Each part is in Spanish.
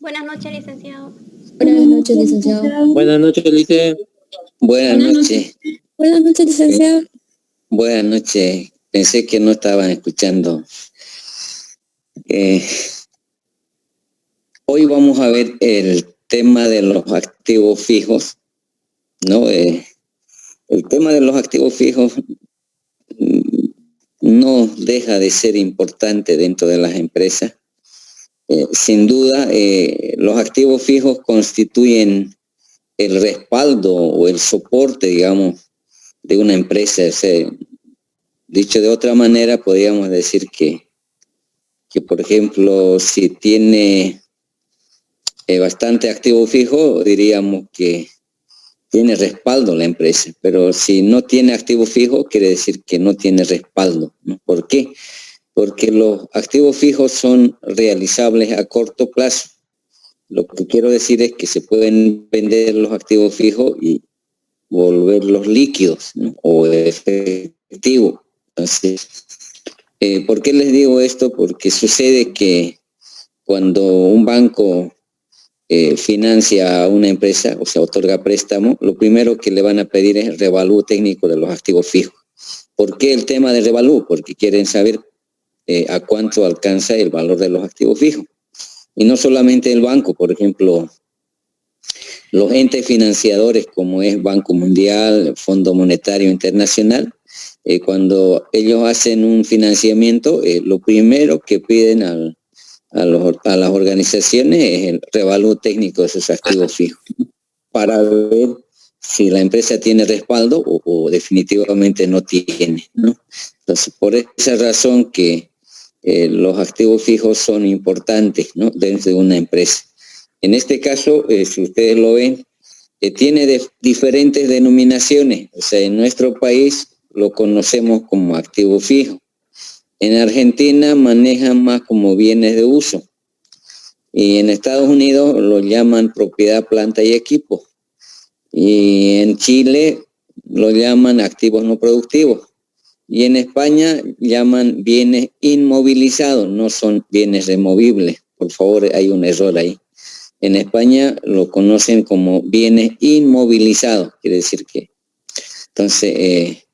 Buenas noches, licenciado. Buenas noches, licenciado. Buenas noches, Lice. Buenas noches. Buenas noches, licenciado. Buenas noches. Pensé que no estaban escuchando. Hoy vamos a ver el tema de los activos fijos, ¿no? El tema de los activos fijos no deja de ser importante dentro de las empresas. Sin duda, los activos fijos constituyen el respaldo o el soporte, digamos, de una empresa. O sea, dicho de otra manera, podríamos decir que por ejemplo, si tiene bastante activo fijo, diríamos que tiene respaldo la empresa, pero si no tiene activo fijo, quiere decir que no tiene respaldo, ¿no? ¿Por qué? Porque los activos fijos son realizables a corto plazo. Lo que quiero decir es que se pueden vender los activos fijos y volverlos líquidos, ¿no? O efectivos. Entonces, ¿por qué les digo esto? Porque sucede que cuando un banco financia a una empresa, o sea, otorga préstamo, lo primero que le van a pedir es el revalúo técnico de los activos fijos. ¿Por qué el tema de revalúo? Porque quieren saber a cuánto alcanza el valor de los activos fijos. Y no solamente el banco, por ejemplo, los entes financiadores como es Banco Mundial, Fondo Monetario Internacional, cuando ellos hacen un financiamiento, lo primero que piden a las organizaciones es el revalúo técnico de sus activos fijos, para ver si la empresa tiene respaldo o definitivamente no tiene, ¿no? Entonces, por esa razón que los activos fijos son importantes, ¿no?, dentro de una empresa. En este caso, si ustedes lo ven, tiene diferentes denominaciones. O sea, en nuestro país lo conocemos como activo fijo. En Argentina manejan más como bienes de uso. Y en Estados Unidos lo llaman propiedad, planta y equipo. Y en Chile lo llaman activos no productivos. Y en España llaman bienes inmovilizados, no son bienes removibles. Por favor, hay un error ahí. En España lo conocen como bienes inmovilizados, quiere decir que, entonces,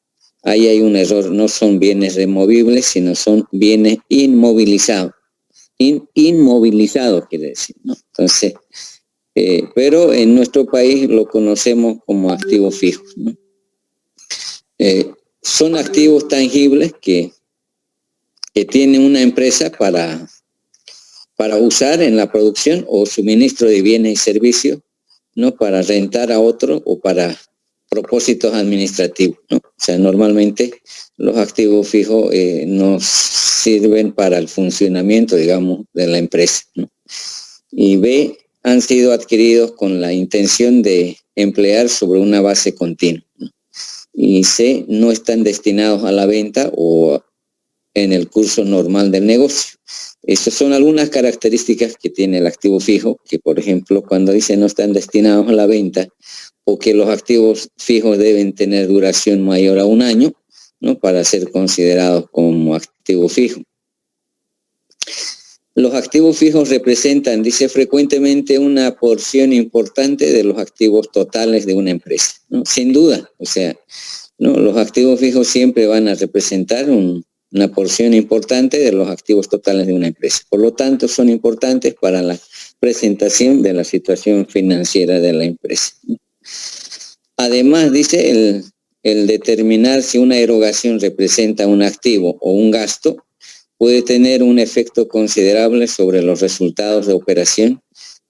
ahí hay un error, no son bienes removibles, sino son bienes inmovilizados. Inmovilizados quiere decir, ¿no? Entonces, pero en nuestro país lo conocemos como activos fijos, ¿no? Son activos tangibles que tiene una empresa para usar en la producción o suministro de bienes y servicios, ¿no?, para rentar a otro o para propósitos administrativos, ¿no? O sea, normalmente los activos fijos nos sirven para el funcionamiento, digamos, de la empresa, ¿no? Y B, han sido adquiridos con la intención de emplear sobre una base continua, ¿no? Y C, no están destinados a la venta o en el curso normal del negocio. Estas son algunas características que tiene el activo fijo, que por ejemplo cuando dice no están destinados a la venta o que los activos fijos deben tener duración mayor a 1 año, ¿no?, para ser considerados como activo fijo. Los activos fijos representan, dice, frecuentemente una porción importante de los activos totales de una empresa, ¿no? Sin duda, o sea, ¿no?, los activos fijos siempre van a representar una porción importante de los activos totales de una empresa. Por lo tanto, son importantes para la presentación de la situación financiera de la empresa. Además, dice, el determinar si una erogación representa un activo o un gasto puede tener un efecto considerable sobre los resultados de operación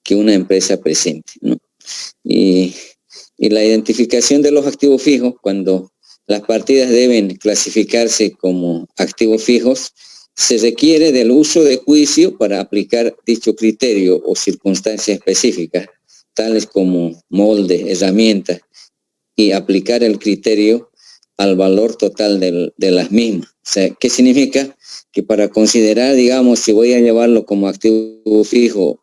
que una empresa presente, ¿no? Y la identificación de los activos fijos, cuando las partidas deben clasificarse como activos fijos, se requiere del uso de juicio para aplicar dicho criterio o circunstancias específicas, tales como moldes, herramientas, y aplicar el criterio al valor total de las mismas. O sea, ¿qué significa? Que para considerar, digamos, si voy a llevarlo como activo fijo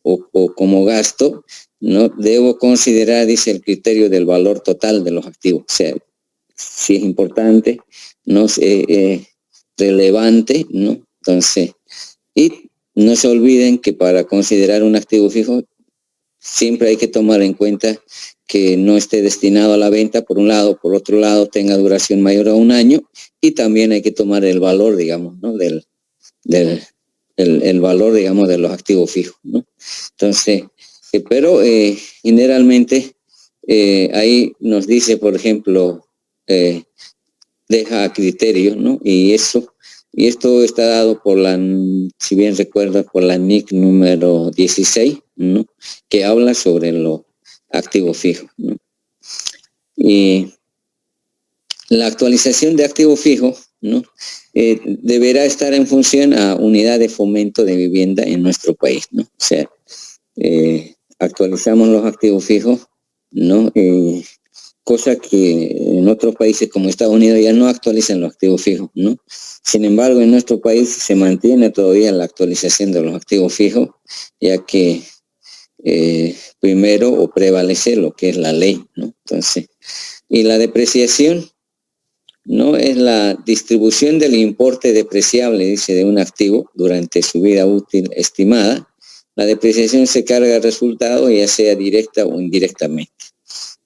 o como gasto, no debo considerar, dice, el criterio del valor total de los activos. O sea, si es importante, no es relevante, ¿no? Entonces, y no se olviden que para considerar un activo fijo siempre hay que tomar en cuenta que no esté destinado a la venta, por un lado, por otro lado, tenga duración mayor a 1 año, y también hay que tomar el valor, digamos, ¿no? El valor, digamos, de los activos fijos, ¿no? Entonces, pero generalmente ahí nos dice, por ejemplo, deja a criterio, ¿no? Y esto está dado por si bien recuerdas, por la NIC número 16, ¿no? Que habla sobre los activos fijos, ¿no? Y la actualización de activos fijos, ¿no? Deberá estar en función a unidad de fomento de vivienda en nuestro país, ¿no? O sea, actualizamos los activos fijos, ¿no? Cosa que en otros países como Estados Unidos ya no actualizan los activos fijos, ¿no? Sin embargo, en nuestro país se mantiene todavía la actualización de los activos fijos, ya que primero prevalece lo que es la ley, ¿no? Entonces, y la depreciación, ¿no? Es la distribución del importe depreciable, dice, de un activo durante su vida útil estimada. La depreciación se carga al resultado, ya sea directa o indirectamente.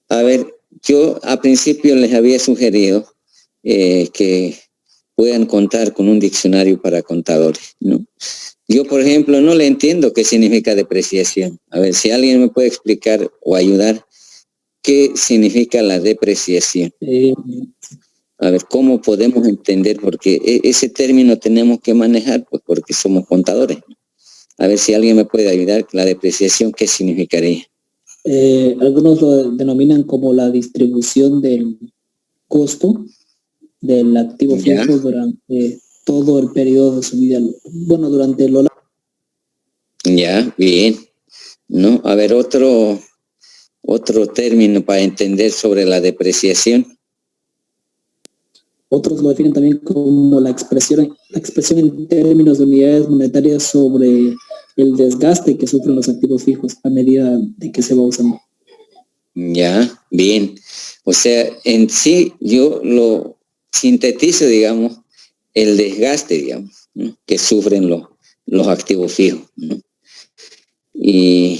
A ver, yo a principio les había sugerido que puedan contar con un diccionario para contadores, ¿no? Yo, por ejemplo, no le entiendo qué significa depreciación. A ver, si alguien me puede explicar o ayudar, ¿qué significa la depreciación? A ver, ¿cómo podemos entender? Porque ese término tenemos que manejar, pues porque somos contadores. A ver si alguien me puede ayudar, la depreciación, ¿qué significaría? Algunos lo denominan como la distribución del costo del activo fijo durante todo el periodo de su vida, bueno, durante lo largo. Ya, bien. ¿No? A ver, otro término para entender sobre la depreciación. Otros lo definen también como la expresión en términos de unidades monetarias sobre el desgaste que sufren los activos fijos a medida de que se va usando. Ya, bien. O sea, en sí yo lo sintetizo, digamos, el desgaste, digamos, ¿no? Que sufren los activos fijos, ¿no? Y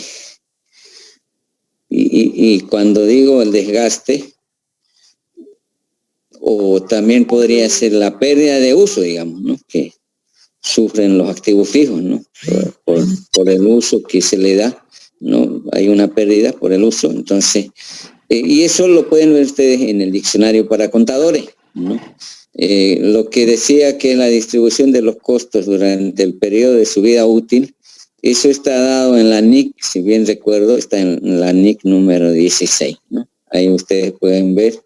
cuando digo el desgaste, o también podría ser la pérdida de uso, digamos, ¿no? Que sufren los activos fijos, ¿no? Por el uso que se le da, ¿no? Hay una pérdida por el uso, entonces, y eso lo pueden ver ustedes en el diccionario para contadores, ¿no? Lo que decía que la distribución de los costos durante el periodo de su vida útil, eso está dado en la NIC, si bien recuerdo, está en la NIC número 16, ¿no? Ahí ustedes pueden ver,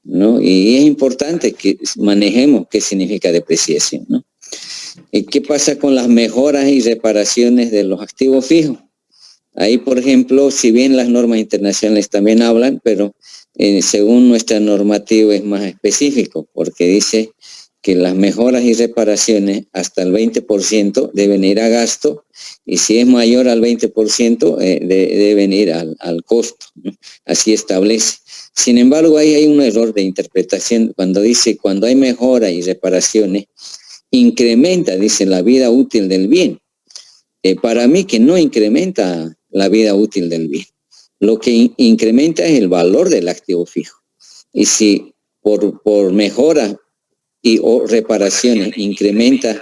¿no? Y es importante que manejemos qué significa depreciación, ¿no? ¿Qué pasa con las mejoras y reparaciones de los activos fijos? Ahí, por ejemplo, si bien las normas internacionales también hablan, pero según nuestra normativa es más específico, porque dice que las mejoras y reparaciones hasta el 20% deben ir a gasto, y si es mayor al 20% deben ir al costo, ¿no? Así establece. Sin embargo, ahí hay un error de interpretación cuando dice, cuando hay mejoras y reparaciones, incrementa, dice, la vida útil del bien. Para mí que no incrementa la vida útil del bien. Lo que incrementa es el valor del activo fijo. Y si por mejora o reparaciones incrementa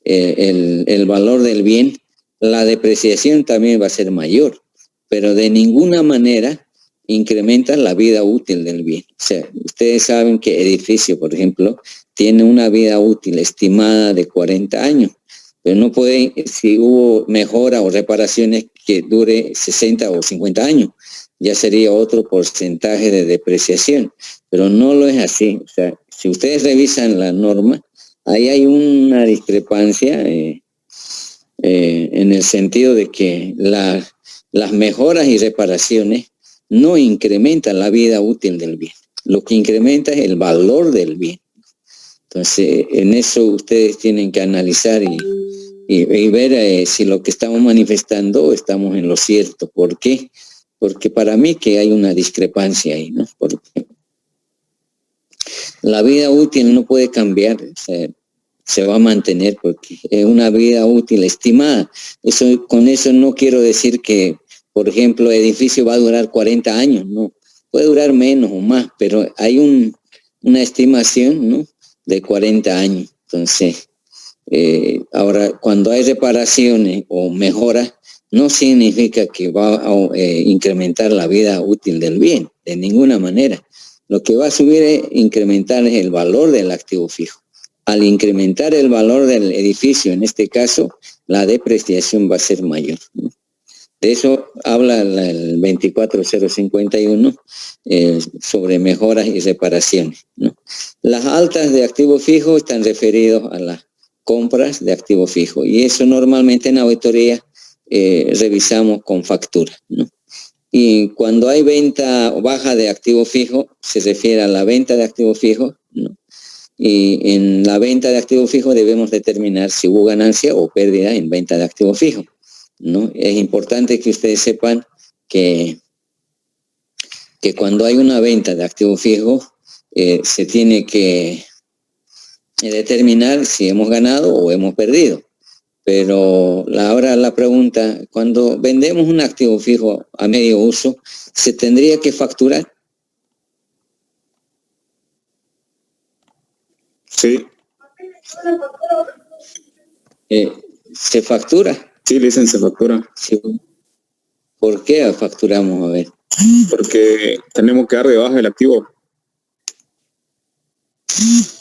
el valor del bien, la depreciación también va a ser mayor, pero de ninguna manera incrementa la vida útil del bien. O sea, ustedes saben que edificio, por ejemplo, tiene una vida útil estimada de 40 años, pero no puede, si hubo mejora o reparaciones, que dure 60 o 50 años, ya sería otro porcentaje de depreciación, pero no lo es así. O sea, si ustedes revisan la norma, ahí hay una discrepancia en el sentido de que las mejoras y reparaciones no incrementan la vida útil del bien. Lo que incrementa es el valor del bien. Entonces, en eso ustedes tienen que analizar y ver si lo que estamos manifestando estamos en lo cierto. ¿Por qué? Porque para mí que hay una discrepancia ahí, ¿no? Porque la vida útil no puede cambiar. O sea, se va a mantener porque es una vida útil estimada. Con eso no quiero decir que, por ejemplo, el edificio va a durar 40 años, no. Puede durar menos o más, pero hay una estimación, ¿no?, de 40 años. Entonces, ahora, cuando hay reparaciones o mejoras, no significa que va a incrementar la vida útil del bien, de ninguna manera. Lo que va a subir es incrementar el valor del activo fijo. Al incrementar el valor del edificio, en este caso, la depreciación va a ser mayor, ¿no? De eso habla el 24051 sobre mejoras y reparaciones, ¿no? Las altas de activo fijo están referidos a las compras de activo fijo y eso normalmente en auditoría revisamos con factura, ¿no? Y cuando hay venta baja de activo fijo, se refiere a la venta de activo fijo, ¿no? Y en la venta de activo fijo debemos determinar si hubo ganancia o pérdida en venta de activo fijo, ¿no? Es importante que ustedes sepan que cuando hay una venta de activo fijo, se tiene que determinar si hemos ganado o hemos perdido. Pero ahora la pregunta, cuando vendemos un activo fijo a medio uso, ¿se tendría que facturar? Sí. ¿Se factura? Sí, le dicen se factura. Sí. ¿Por qué facturamos? A ver. Porque tenemos que dar de baja el activo.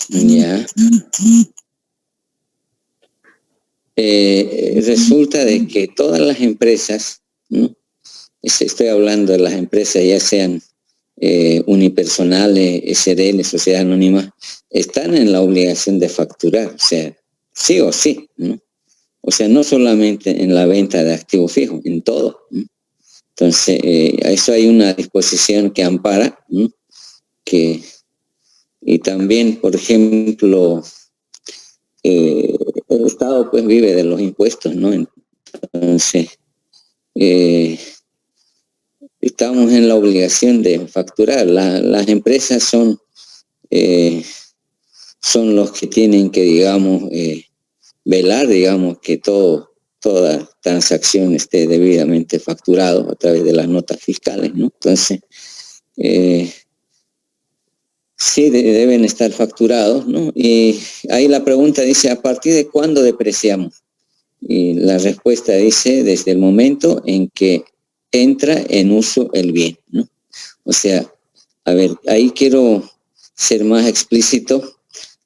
Ya. Resulta de que todas las empresas, ¿no?, estoy hablando de las empresas ya sean unipersonales, SRL, sociedad anónima, están en la obligación de facturar, o sea, sí o sí, ¿no? O sea, no solamente en la venta de activo fijo, en todo, ¿no? Entonces, a eso hay una disposición que ampara, ¿no?, y también, por ejemplo, el Estado pues vive de los impuestos, ¿no? Entonces, estamos en la obligación de facturar. Las empresas son los que tienen que, digamos, velar, digamos, que toda transacción esté debidamente facturado a través de las notas fiscales, ¿no? Entonces, sí deben estar facturados, ¿no? Y ahí la pregunta dice, ¿a partir de cuándo depreciamos? Y la respuesta dice, desde el momento en que entra en uso el bien, ¿no? O sea, a ver, ahí quiero ser más explícito.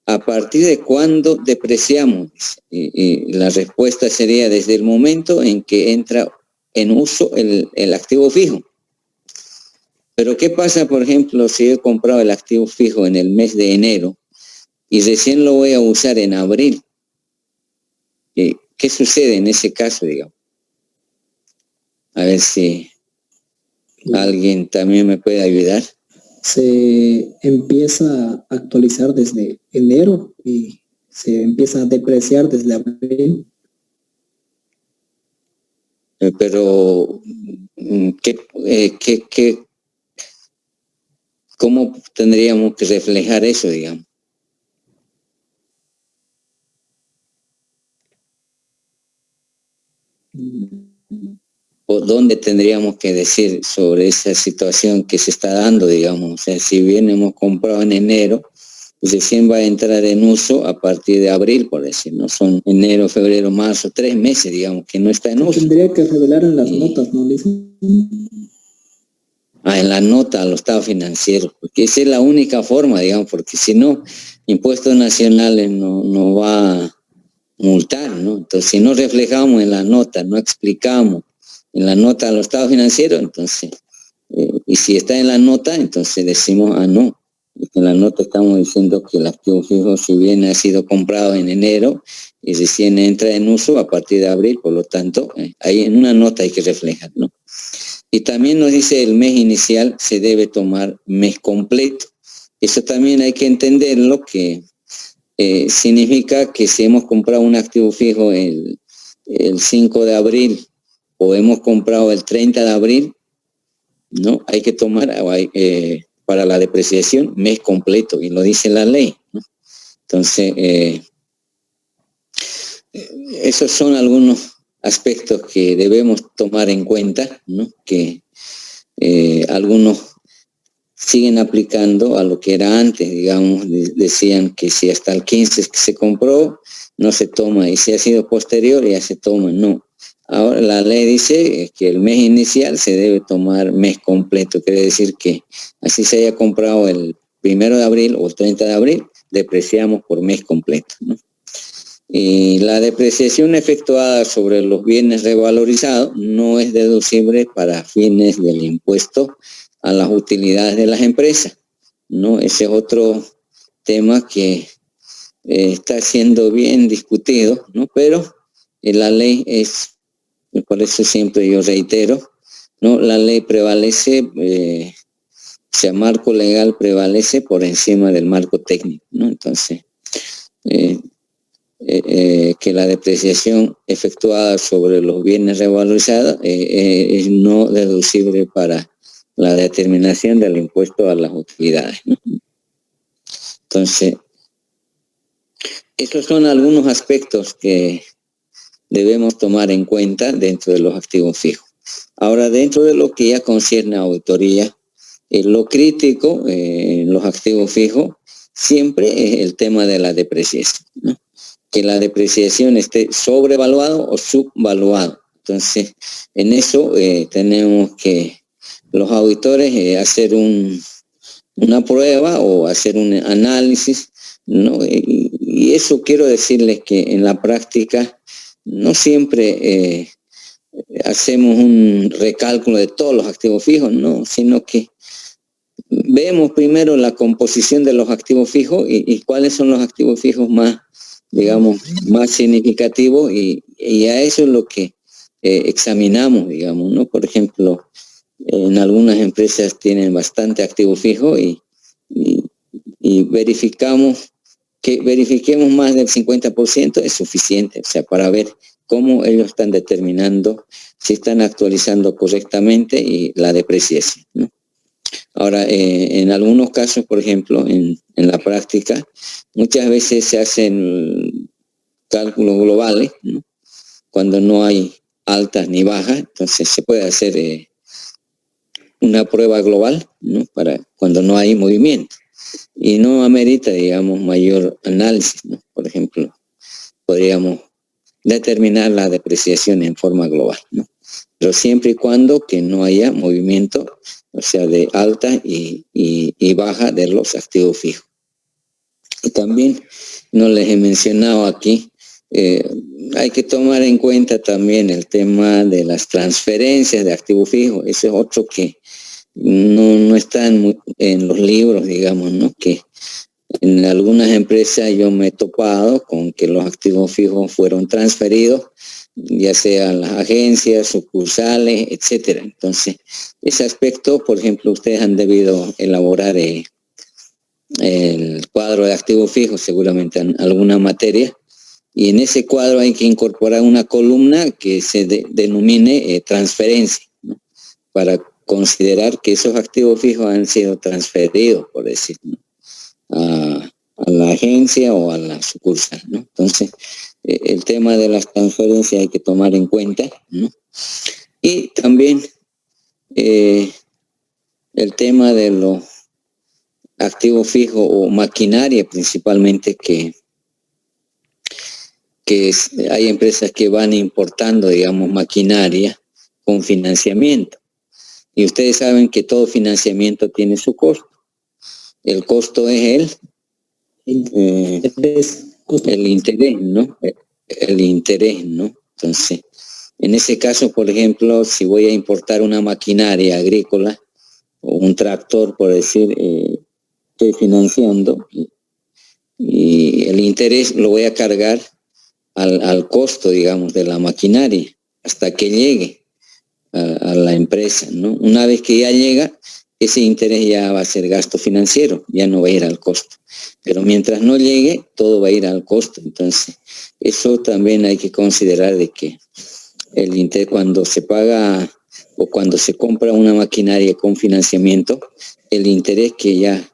¿A partir de cuándo depreciamos? Y la respuesta sería desde el momento en que entra en uso el activo fijo. Pero ¿qué pasa, por ejemplo, si he comprado el activo fijo en el mes de enero y recién lo voy a usar en abril? ¿Qué sucede en ese caso, digamos? A ver si alguien también me puede ayudar. Se empieza a actualizar desde enero y se empieza a depreciar desde abril. Pero, ¿cómo tendríamos que reflejar eso, digamos? ¿O dónde tendríamos que decir sobre esa situación que se está dando, digamos? O sea, si bien hemos comprado en enero, pues recién va a entrar en uso a partir de abril, por decir, ¿no? Son enero, febrero, marzo, 3 meses, digamos, que no está en uso. Tendría que revelar en las notas, ¿no, Lisa? En la nota a los estados financieros, porque esa es la única forma, digamos, porque si no, Impuestos Nacionales no va a multar, ¿no? Entonces, si no reflejamos en la nota, no explicamos en la nota a los estados financieros, entonces, y si está en la nota, entonces decimos, no, en la nota estamos diciendo que el activo fijo, si bien ha sido comprado en enero y recién entra en uso a partir de abril, por lo tanto, ahí en una nota hay que reflejar, ¿no? Y también nos dice el mes inicial se debe tomar mes completo. Eso también hay que entenderlo, que significa que si hemos comprado un activo fijo el 5 de abril o hemos comprado el 30 de abril, ¿no? Hay que tomar para la depreciación mes completo, y lo dice la ley, ¿no? Entonces, esos son algunos aspectos que debemos tomar en cuenta, ¿no? Que algunos siguen aplicando a lo que era antes, digamos, decían que si hasta el 15 que se compró, no se toma, y si ha sido posterior, ya se toma, no. Ahora la ley dice que el mes inicial se debe tomar mes completo, quiere decir que así se haya comprado el 1 de abril o el 30 de abril, depreciamos por mes completo, ¿no? Y la depreciación efectuada sobre los bienes revalorizados no es deducible para fines del impuesto a las utilidades de las empresas, ¿no? Ese es otro tema que está siendo bien discutido, ¿no? Pero la ley es, por eso siempre yo reitero, ¿no? La ley prevalece, o sea, marco legal prevalece por encima del marco técnico, ¿no? Entonces, que la depreciación efectuada sobre los bienes revalorizados es no deducible para la determinación del impuesto a las utilidades, ¿no? Entonces, estos son algunos aspectos que debemos tomar en cuenta dentro de los activos fijos. Ahora, dentro de lo que ya concierne a auditoría, lo crítico en los activos fijos siempre es el tema de la depreciación, ¿no? Que la depreciación esté sobrevaluado o subvaluado. Entonces, en eso tenemos que los auditores hacer una prueba o hacer un análisis, ¿no? Y eso quiero decirles que en la práctica no siempre hacemos un recálculo de todos los activos fijos, no, sino que vemos primero la composición de los activos fijos y cuáles son los activos fijos más, digamos, más significativos y a eso es lo que examinamos, digamos, ¿no? Por ejemplo, en algunas empresas tienen bastante activo fijo y verifiquemos más del 50% es suficiente, o sea, para ver cómo ellos están determinando si están actualizando correctamente y la depreciación, ¿no? Ahora, en algunos casos, por ejemplo, en la práctica, muchas veces se hacen cálculos globales, ¿no? Cuando no hay altas ni bajas, entonces se puede hacer una prueba global, ¿no? Para cuando no hay movimiento y no amerita, digamos, mayor análisis, ¿no? Por ejemplo, podríamos determinar la depreciación en forma global, ¿no? Pero siempre y cuando que no haya movimiento, o sea, de alta y baja de los activos fijos. Y también no les he mencionado aquí, hay que tomar en cuenta también el tema de las transferencias de activos fijos. Ese es otro que no está en los libros, digamos, ¿no? Que en algunas empresas yo me he topado con que los activos fijos fueron transferidos, ya sea a las agencias, sucursales, etcétera. Entonces, ese aspecto, por ejemplo, ustedes han debido elaborar el cuadro de activos fijos, seguramente en alguna materia, y en ese cuadro hay que incorporar una columna que se denomine transferencia, ¿no? Para considerar que esos activos fijos han sido transferidos, por decir, ¿no? A la agencia o a la sucursal, ¿no? Entonces, el tema de las transferencias hay que tomar en cuenta, ¿no? Y también el tema de los activos fijos o maquinaria principalmente que hay empresas que van importando, digamos, maquinaria con financiamiento. Y ustedes saben que todo financiamiento tiene su costo. El costo es el interés, ¿no? El interés, ¿no? Entonces, en ese caso, por ejemplo, si voy a importar una maquinaria agrícola o un tractor, por decir, estoy financiando y el interés lo voy a cargar al costo, digamos, de la maquinaria hasta que llegue a la empresa, ¿no? Una vez que ya llega, ese interés ya va a ser gasto financiero, ya no va a ir al costo. Pero mientras no llegue, todo va a ir al costo. Entonces, eso también hay que considerar de que el interés cuando se paga o cuando se compra una maquinaria con financiamiento, el interés que ya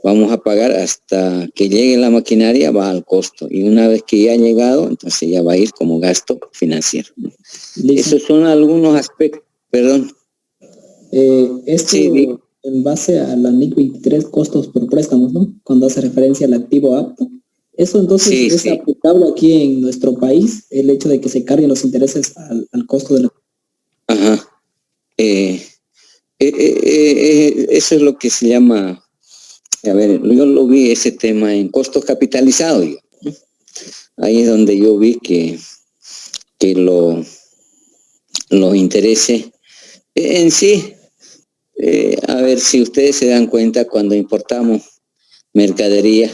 vamos a pagar hasta que llegue la maquinaria, va al costo. Y una vez que ya ha llegado, entonces ya va a ir como gasto financiero, ¿no? Esos son algunos aspectos, perdón. Esto Sí, en base a la NIC 23, costos por préstamos, ¿no? Cuando hace referencia al activo apto. Eso entonces Sí, es sí. aplicable aquí en nuestro país, el hecho de que se carguen los intereses al costo de la... Ajá. Eso es lo que se llama, a ver, yo lo vi ese tema en costos capitalizados, ¿no? Ahí es donde yo vi que los intereses en sí, a ver si ustedes se dan cuenta, cuando importamos mercadería,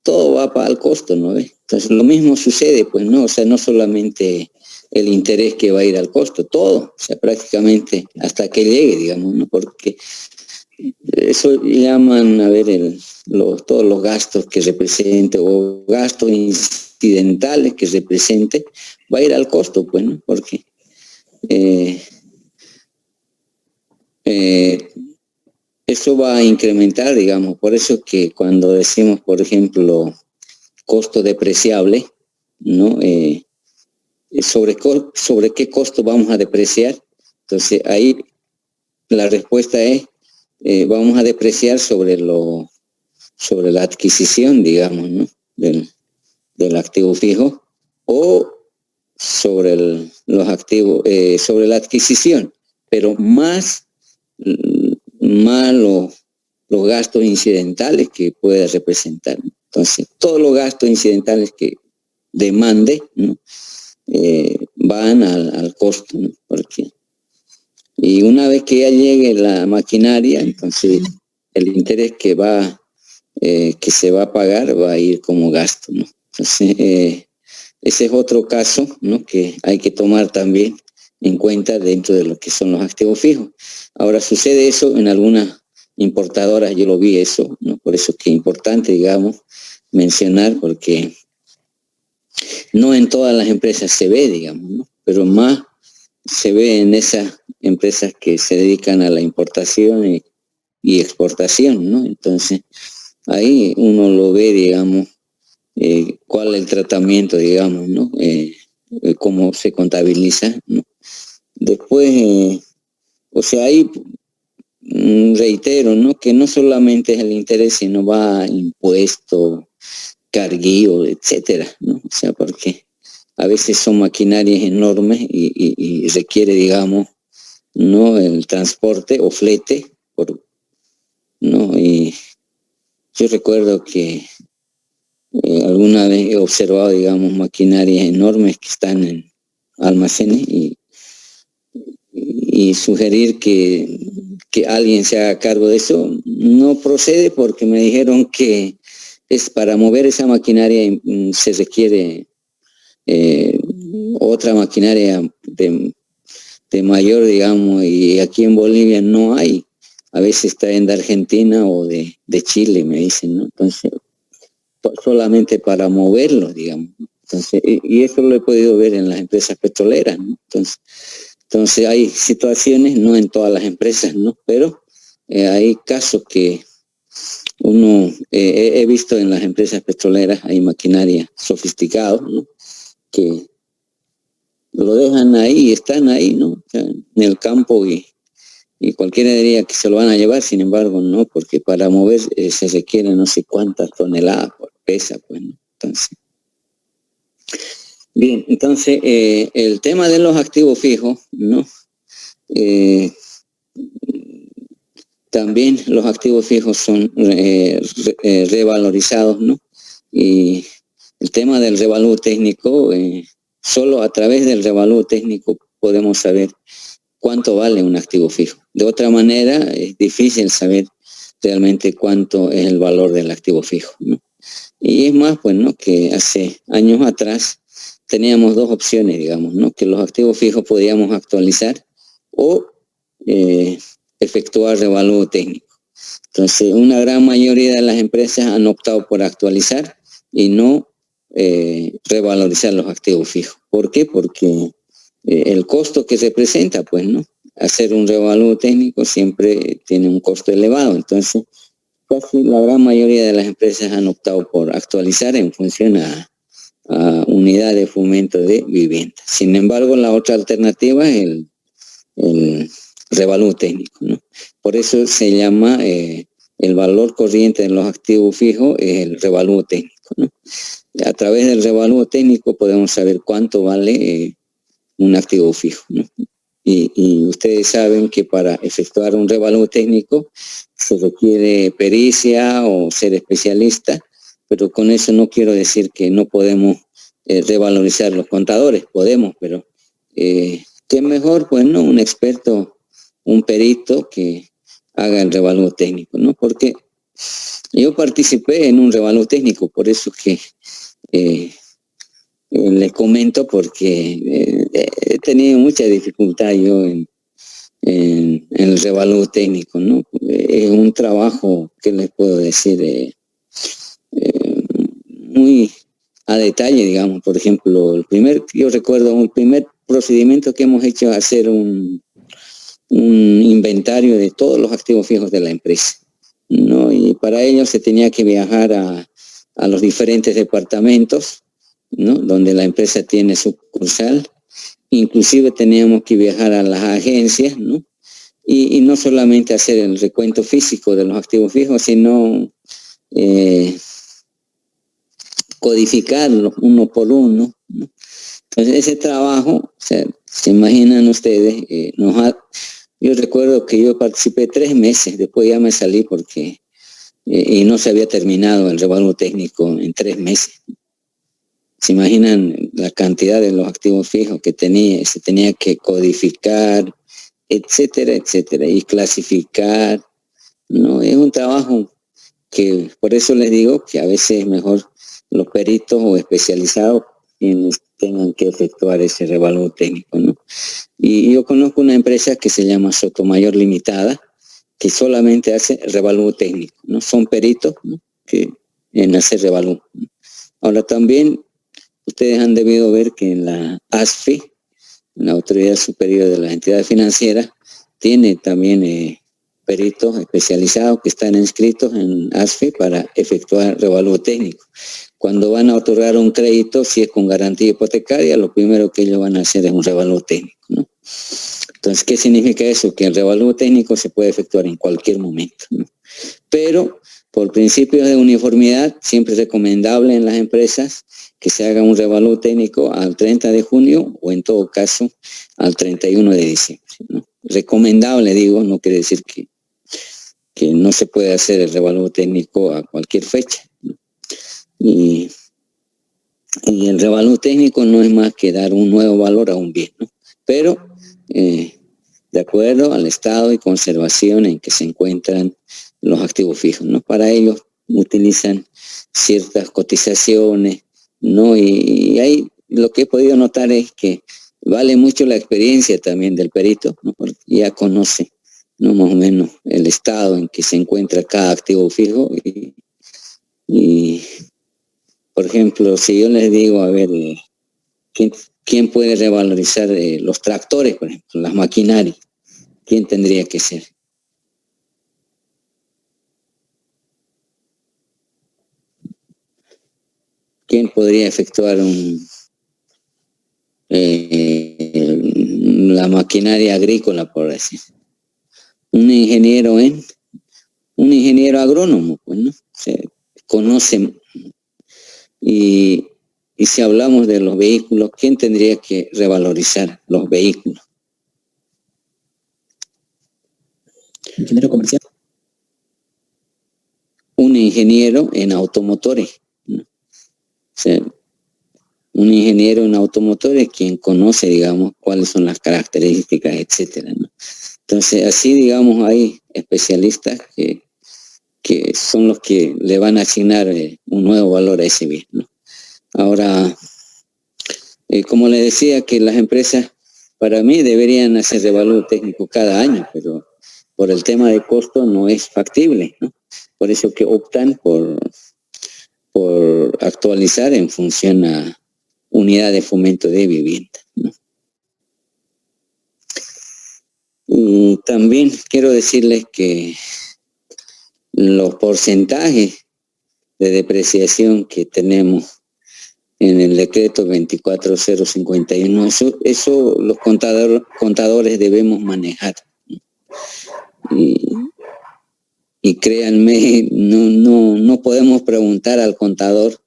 todo va para el costo, ¿no ves? Entonces lo mismo sucede, pues, ¿no? O sea, no solamente el interés que va a ir al costo, todo, o sea, prácticamente hasta que llegue, digamos, ¿no? Porque eso llaman, a ver, todos los gastos que represente o gastos incidentales que represente, va a ir al costo, pues, ¿no? Porque eso va a incrementar, digamos, por eso que cuando decimos, por ejemplo, costo depreciable, ¿no? Sobre qué costo vamos a depreciar. Entonces ahí la respuesta es, vamos a depreciar sobre la adquisición, digamos, ¿no? del activo fijo, o sobre los activos, sobre la adquisición, pero más los gastos incidentales que pueda representar. Entonces, todos los gastos incidentales que demande, ¿no? Van al costo, ¿no? Porque, y una vez que ya llegue la maquinaria, entonces el interés que se va a pagar va a ir como gasto, ¿no? Entonces, ese es otro caso, ¿no? Que hay que tomar también en cuenta dentro de lo que son los activos fijos. Ahora sucede eso en algunas importadoras, yo lo vi eso, ¿no? Por eso es que es importante, digamos, mencionar, porque no en todas las empresas se ve, digamos, ¿no? Pero más se ve en esas empresas que se dedican a la importación y exportación, ¿no? Entonces, ahí uno lo ve, digamos, cuál es el tratamiento, digamos, ¿no? Cómo se contabiliza, ¿no? Después, o sea, ahí reitero, ¿no? Que no solamente es el interés, sino va impuesto, carguío, etcétera, ¿no? O sea, porque a veces son maquinarias enormes y requiere, digamos, ¿no? El transporte o flete, ¿no? Y yo recuerdo que alguna vez he observado, digamos, maquinarias enormes que están en almacenes y sugerir que alguien se haga cargo de eso no procede, porque me dijeron que para mover esa maquinaria se requiere otra maquinaria de mayor, digamos, y aquí en Bolivia no hay. A veces traen de Argentina o de Chile, me dicen, ¿no? Entonces, solamente para moverlo, digamos. Entonces, y eso lo he podido ver en las empresas petroleras, ¿no? Entonces hay situaciones, no en todas las empresas, ¿no? Pero hay casos que uno, he visto en las empresas petroleras, hay maquinaria sofisticada, ¿no? Que lo dejan ahí y están ahí, ¿no? O sea, en el campo y cualquiera diría que se lo van a llevar, sin embargo, no, porque para mover se requiere no sé cuántas toneladas por pesa, pues, ¿no? Entonces, bien, entonces, el tema de los activos fijos, ¿no? También los activos fijos son revalorizados, ¿no? Y el tema del revalúo técnico, solo a través del revalúo técnico podemos saber cuánto vale un activo fijo. De otra manera, es difícil saber realmente cuánto es el valor del activo fijo, ¿no? Y es más, pues, ¿no? Que hace años atrás teníamos dos opciones, digamos, ¿no? Que los activos fijos podíamos actualizar o efectuar revalúo técnico. Entonces, una gran mayoría de las empresas han optado por actualizar y no revalorizar los activos fijos. ¿Por qué? Porque el costo que representa, pues, ¿no? Hacer un revalúo técnico siempre tiene un costo elevado. Entonces, casi la gran mayoría de las empresas han optado por actualizar en función a unidad de fomento de vivienda. Sin embargo, la otra alternativa es el revalúo técnico, ¿no? Por eso se llama el valor corriente de los activos fijos, es el revalúo técnico, ¿no? A través del revalúo técnico podemos saber cuánto vale un activo fijo, ¿no? Y ustedes saben que para efectuar un revalúo técnico se requiere pericia o ser especialista, pero con eso no quiero decir que no podemos revalorizar los contadores, podemos, pero ¿qué mejor? Pues no, un experto, un perito que haga el revalúo técnico, ¿no? Porque yo participé en un revalúo técnico, por eso que les comento, porque he tenido mucha dificultad yo en el revalúo técnico, ¿no? Es un trabajo, ¿qué les puedo decir? Muy a detalle, digamos. Por ejemplo, yo recuerdo un primer procedimiento que hemos hecho, hacer un inventario de todos los activos fijos de la empresa, ¿no? Y para ello se tenía que viajar a los diferentes departamentos, ¿no? Donde la empresa tiene sucursal. Inclusive teníamos que viajar a las agencias, ¿no? Y no solamente hacer el recuento físico de los activos fijos, sino codificarlos uno por uno, ¿no? Entonces ese trabajo, o sea, se imaginan ustedes, yo recuerdo que yo participé 3 meses, después ya me salí porque y no se había terminado el revalúo técnico en 3 meses. Se imaginan la cantidad de los activos fijos que se tenía que codificar, etcétera, etcétera, y clasificar, ¿no? Es un trabajo que, por eso les digo que a veces es mejor los peritos o especializados quienes tengan que efectuar ese revalúo técnico, ¿no? Y yo conozco una empresa que se llama Sotomayor Limitada, que solamente hace revalúo técnico, ¿no? Son peritos, ¿no?, que en hacer revalúo. Ahora también ustedes han debido ver que en la ASFI, la Autoridad Superior de las Entidades Financieras, tiene también peritos especializados que están inscritos en ASFI para efectuar revalúo técnico. Cuando van a otorgar un crédito, si es con garantía hipotecaria, lo primero que ellos van a hacer es un revalúo técnico, ¿no? Entonces, ¿qué significa eso? Que el revalúo técnico se puede efectuar en cualquier momento, ¿no? Pero por principios de uniformidad, siempre es recomendable en las empresas que se haga un revalúo técnico al 30 de junio o en todo caso al 31 de diciembre, ¿no? Recomendable, digo, no quiere decir que no se puede hacer el revalúo técnico a cualquier fecha, ¿no? Y el revalúo técnico no es más que dar un nuevo valor a un bien, ¿no? Pero de acuerdo al estado y conservación en que se encuentran los activos fijos, ¿no? Para ello utilizan ciertas cotizaciones, ¿no? Y ahí lo que he podido notar es que vale mucho la experiencia también del perito, ¿no? Porque ya conoce, ¿no?, más o menos el estado en que se encuentra cada activo fijo. Y por ejemplo, si yo les digo, a ver, ¿quién puede revalorizar los tractores, por ejemplo, las maquinarias? ¿Quién tendría que ser? ¿Quién podría efectuar la maquinaria agrícola, por decir? Un ingeniero agrónomo, pues, ¿no? Se conoce. Y si hablamos de los vehículos, ¿quién tendría que revalorizar los vehículos? Ingeniero comercial. Un ingeniero en automotores, ¿no? O sea, un ingeniero en automotores quien conoce, digamos, cuáles son las características, etcétera, ¿no? Entonces, así, digamos, hay especialistas que son los que le van a asignar un nuevo valor a ese bien, ¿no? Ahora, como le decía, que las empresas, para mí, deberían hacer revalúo técnico cada año, pero por el tema de costo no es factible, ¿no? Por eso que optan por actualizar en función a unidad de fomento de vivienda, ¿no? Y también quiero decirles que los porcentajes de depreciación que tenemos en el decreto 24051. Eso los contadores debemos manejar. Y créanme, no podemos preguntar al contador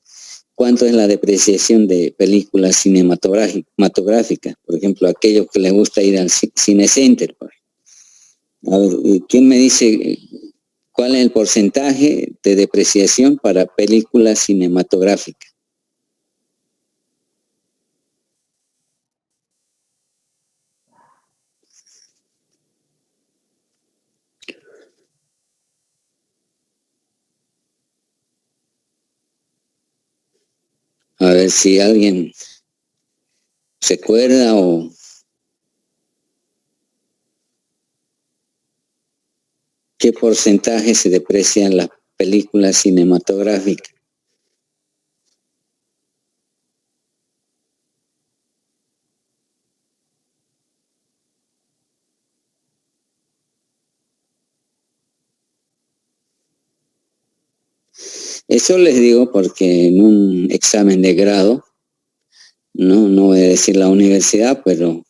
cuánto es la depreciación de películas cinematográficas. Por ejemplo, aquellos que les gusta ir al Cine Center. A ver, ¿quién me dice cuál es el porcentaje de depreciación para películas cinematográficas? A ver si alguien se acuerda o... ¿Qué porcentaje se deprecian las películas cinematográficas? Eso les digo porque en un examen de grado, no voy a decir la universidad, pero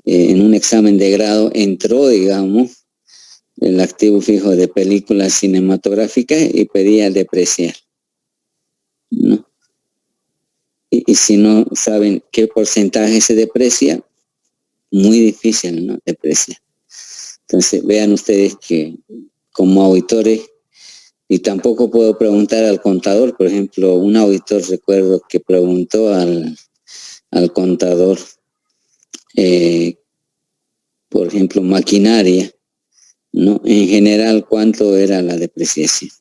en un examen de grado entró, digamos, el activo fijo de películas cinematográficas y pedía depreciar, ¿no? Y si no saben qué porcentaje se deprecia, muy difícil, ¿no? Depreciar. Entonces, vean ustedes que como auditores, y tampoco puedo preguntar al contador, por ejemplo, un auditor recuerdo que preguntó al contador, por ejemplo, maquinaria, ¿no? En general, ¿cuánto era la depreciación?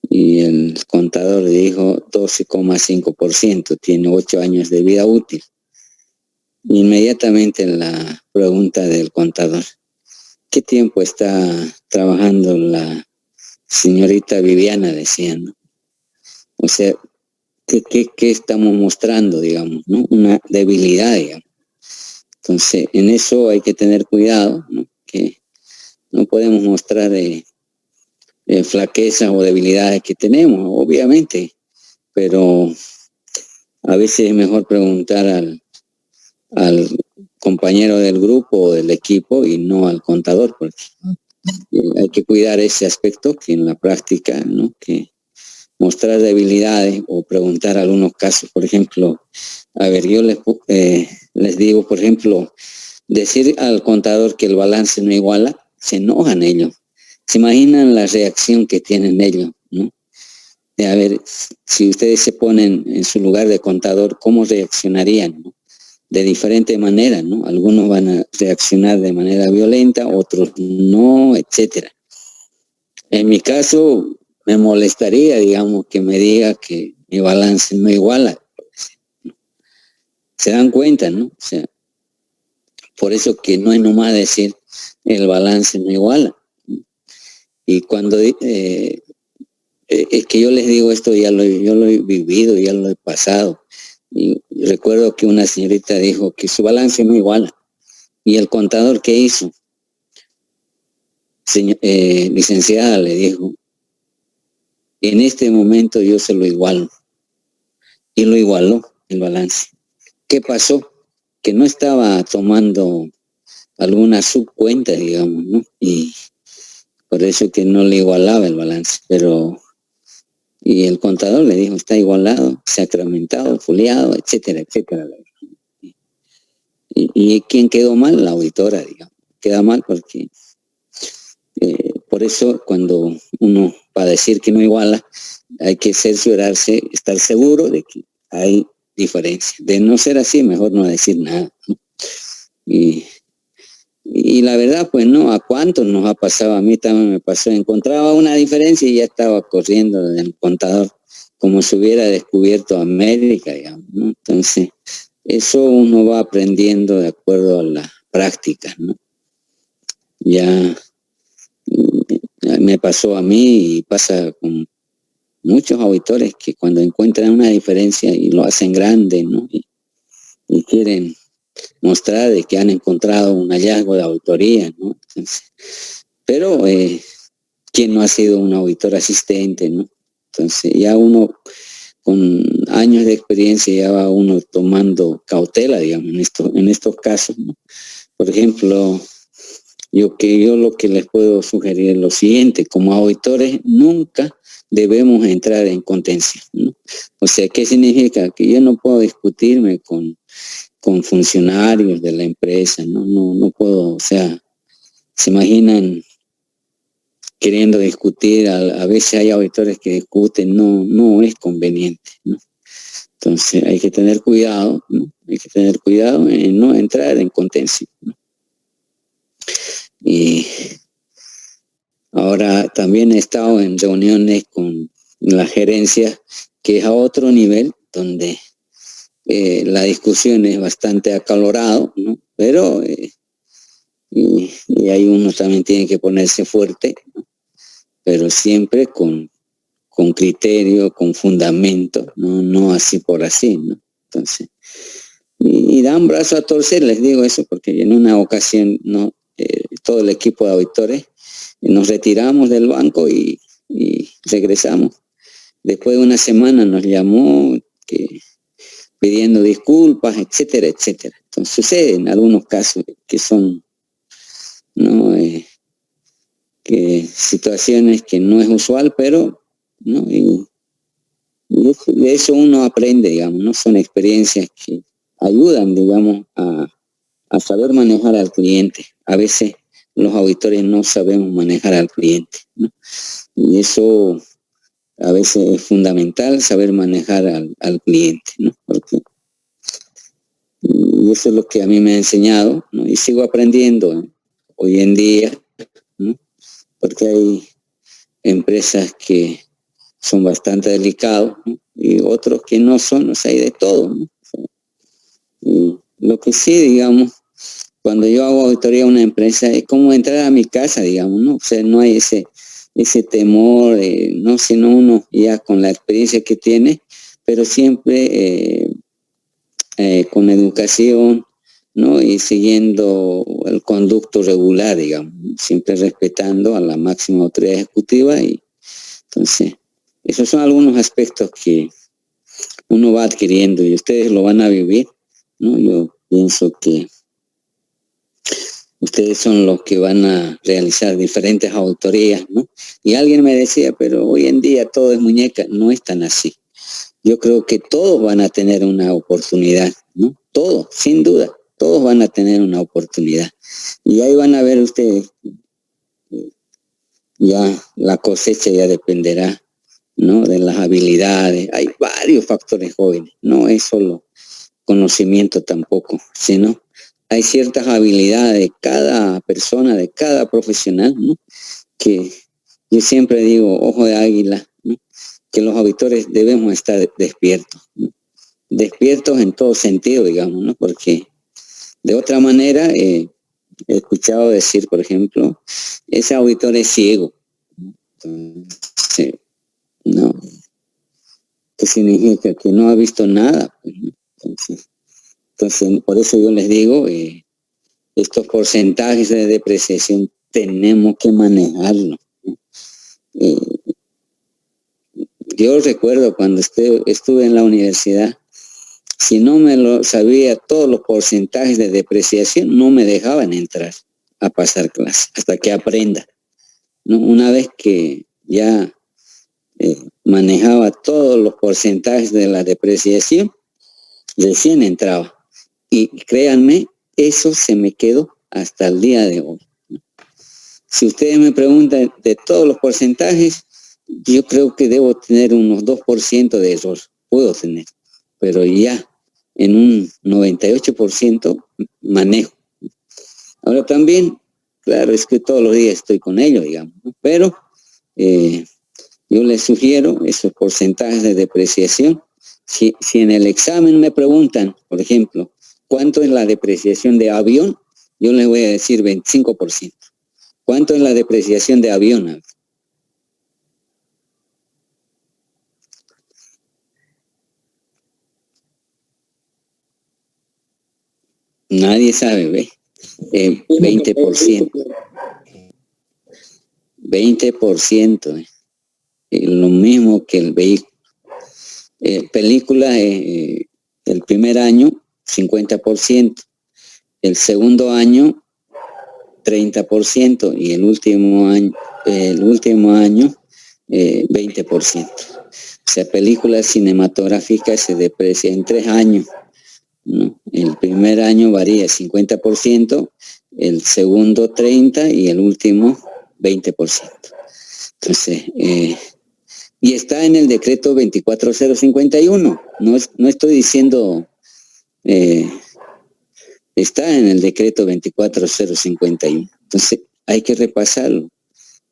Y el contador dijo 12,5%, tiene 8 años de vida útil. Inmediatamente la pregunta del contador, ¿qué tiempo está trabajando la señorita Viviana? Decían, ¿no? O sea, ¿qué estamos mostrando, digamos, ¿no? Una debilidad, digamos. Entonces, en eso hay que tener cuidado, ¿no? Que no podemos mostrar flaquezas o debilidades que tenemos, obviamente, pero a veces es mejor preguntar al compañero del grupo o del equipo y no al contador, porque hay que cuidar ese aspecto que en la práctica, ¿no? Que mostrar debilidades o preguntar algunos casos, por ejemplo, a ver, yo les digo, por ejemplo, decir al contador que el balance no iguala, se enojan ellos. ¿Se imaginan la reacción que tienen ellos, no? A ver, si ustedes se ponen en su lugar de contador, ¿cómo reaccionarían, no? De diferente manera, ¿no? Algunos van a reaccionar de manera violenta, otros no, etcétera. En mi caso, me molestaría, digamos, que me diga que mi balance no iguala. Se dan cuenta, ¿no? O sea, por eso que no es nomás decir el balance no iguala. Y cuando es que yo les digo esto, yo lo he vivido, ya lo he pasado. Y recuerdo que una señorita dijo que su balance no iguala. ¿Y el contador qué hizo? Licenciada, le dijo, en este momento yo se lo igualo. Y lo igualó el balance. ¿Qué pasó? Que no estaba tomando alguna subcuenta, digamos, ¿no? Y por eso que no le igualaba el balance, y el contador le dijo, está igualado, sacramentado, foliado, etcétera, etcétera. Y ¿quién quedó mal? La auditora, digamos. Queda mal porque por eso cuando uno, para decir que no iguala, hay que cerciorarse, estar seguro de que hay diferencia. De no ser así, mejor no decir nada, ¿no? Y la verdad, pues no, ¿a cuántos nos ha pasado? A mí también me pasó, encontraba una diferencia y ya estaba corriendo del contador, como si hubiera descubierto América, digamos, ¿no? Entonces, eso uno va aprendiendo de acuerdo a la práctica, ¿no? Ya me pasó a mí y pasa con muchos auditores que cuando encuentran una diferencia y lo hacen grande, ¿no? Y quieren mostrar de que han encontrado un hallazgo de autoría, ¿no? Entonces, pero ¿quién no ha sido un auditor asistente, no? Entonces ya uno con años de experiencia ya va uno tomando cautela, digamos, en estos casos, ¿no? Por ejemplo, yo lo que les puedo sugerir es lo siguiente: como auditores nunca debemos entrar en contención, ¿no? O sea, ¿qué significa? Que yo no puedo discutirme con funcionarios de la empresa, no puedo, o sea, se imaginan queriendo discutir, a veces hay auditores que discuten, no es conveniente, ¿no? Entonces hay que tener cuidado, ¿no? Hay que tener cuidado en no entrar en contención, ¿no? Y ahora también he estado en reuniones con la gerencia, que es a otro nivel, donde la discusión es bastante acalorado, ¿no? Pero y ahí uno también tiene que ponerse fuerte, ¿no? Pero siempre con criterio, con fundamento, no así por así, ¿no? Entonces, y dan brazo a torcer, les digo eso, porque en una ocasión, ¿no? Todo el equipo de auditores nos retiramos del banco y regresamos. Después de una semana nos llamó pidiendo disculpas, etcétera, etcétera. Entonces sucede en algunos casos que son, ¿no? Que situaciones que no es usual, pero, ¿no? Y de eso uno aprende, digamos, ¿no? Son experiencias que ayudan, digamos, a saber manejar al cliente. A veces los auditores no sabemos manejar al cliente, ¿no? Y eso a veces es fundamental, saber manejar al cliente, ¿no? Y eso es lo que a mí me ha enseñado, ¿no? Y sigo aprendiendo, ¿no? Hoy en día, ¿no? Porque hay empresas que son bastante delicados, ¿no? Y otros que no son, o sea, hay de todo, ¿no? Y lo que sí, digamos, cuando yo hago auditoría a una empresa, es como entrar a mi casa, digamos, ¿no? O sea, no hay ese temor, no, sino uno ya con la experiencia que tiene, pero siempre con educación, ¿no? Y siguiendo el conducto regular, digamos, ¿no? Siempre respetando a la máxima autoridad ejecutiva. Y entonces, esos son algunos aspectos que uno va adquiriendo y ustedes lo van a vivir, ¿no? Yo pienso que ustedes son los que van a realizar diferentes auditorías, ¿no? Y alguien me decía, pero hoy en día todo es muñeca. No es tan así. Yo creo que todos van a tener una oportunidad, ¿no? Todos, sin duda, todos van a tener una oportunidad. Y ahí van a ver ustedes, ya la cosecha ya dependerá, ¿no? De las habilidades. Hay varios factores jóvenes, no es solo conocimiento tampoco, sino hay ciertas habilidades de cada persona, de cada profesional, ¿no? Que yo siempre digo, ojo de águila, ¿no? Que los auditores debemos estar despiertos, ¿no? Despiertos en todo sentido, digamos, ¿no? Porque de otra manera, he escuchado decir, por ejemplo, ese auditor es ciego, ¿no? Entonces, no, ¿qué significa? Que no ha visto nada, pues, ¿no? Entonces, por eso yo les digo, estos porcentajes de depreciación tenemos que manejarlos, ¿no? Yo recuerdo cuando estuve en la universidad, si no me lo sabía todos los porcentajes de depreciación, no me dejaban entrar a pasar clases hasta que aprenda, ¿no? Una vez que ya manejaba todos los porcentajes de la depreciación, recién entraba. Y créanme, eso se me quedó hasta el día de hoy, ¿no? Si ustedes me preguntan de todos los porcentajes, yo creo que debo tener unos 2% de error, puedo tener, pero ya en un 98% manejo. Ahora también, claro, es que todos los días estoy con ellos, digamos, ¿no? Pero yo les sugiero esos porcentajes de depreciación. Si en el examen me preguntan, por ejemplo, ¿cuánto es la depreciación de avión? Yo les voy a decir 25%. ¿Cuánto es la depreciación de avión? Nadie sabe, ¿ve? 20%. 20%. Lo mismo que el vehículo. Película, el primer año, 50%. El segundo año, 30%. Y el último año, 20%. O sea, película cinematográfica se deprecia en 3 años. ¿No? El primer año varía 50%, el segundo 30% y el último 20%. Entonces, y está en el decreto 24051. No estoy diciendo, está en el decreto 24051. Entonces, hay que repasarlo.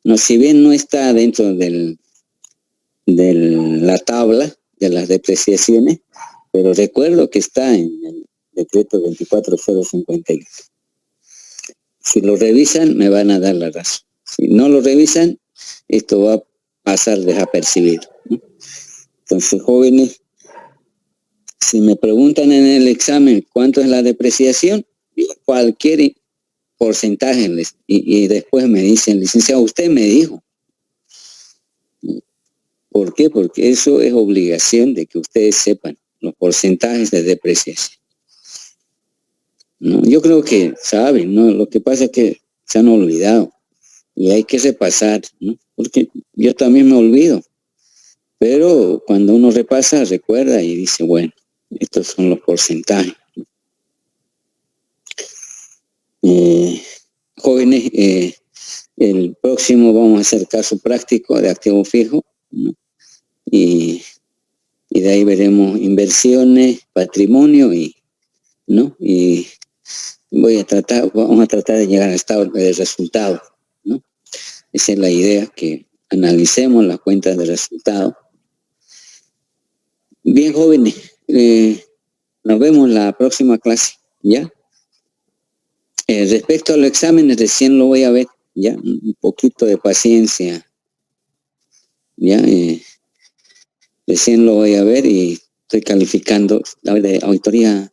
No, si bien no está dentro de la tabla de las depreciaciones, pero recuerdo que está en el decreto 24051. Si lo revisan, me van a dar la razón. Si no lo revisan, esto va a pasar desapercibido, ¿no? Entonces, jóvenes, si me preguntan en el examen cuánto es la depreciación, cualquier porcentaje, y después me dicen, licenciado, usted me dijo. ¿Por qué? Porque eso es obligación de que ustedes sepan los porcentajes de depreciación. ¿No? Yo creo que saben, ¿no? Lo que pasa es que se han olvidado y hay que repasar, ¿no? Porque yo también me olvido, pero cuando uno repasa, recuerda y dice, bueno, estos son los porcentajes. Jóvenes, el próximo vamos a hacer caso práctico de activo fijo, ¿no? Y de ahí veremos inversiones, patrimonio ¿no? Y vamos a tratar de llegar al estado de resultado, ¿no? Esa es la idea, que analicemos las cuentas de resultado. Bien, jóvenes, nos vemos en la próxima clase, ¿ya? Respecto a los exámenes, recién lo voy a ver, ¿ya? Un poquito de paciencia, ¿ya? Recién lo voy a ver y estoy calificando, a ver, de auditoría,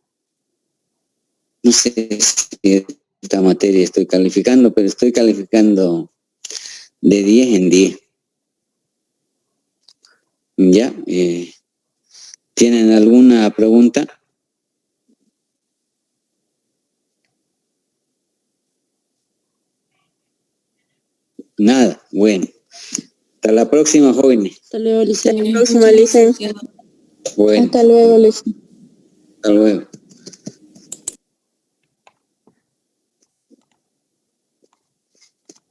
no sé si esta materia estoy calificando, pero estoy calificando de 10 en 10. ¿Ya? ¿Tienen alguna pregunta? Nada, bueno. Hasta la próxima, jóvenes. Hasta luego, licenciado. Hasta la próxima, licenciado. Bueno, Hasta luego, licenciado. hasta luego.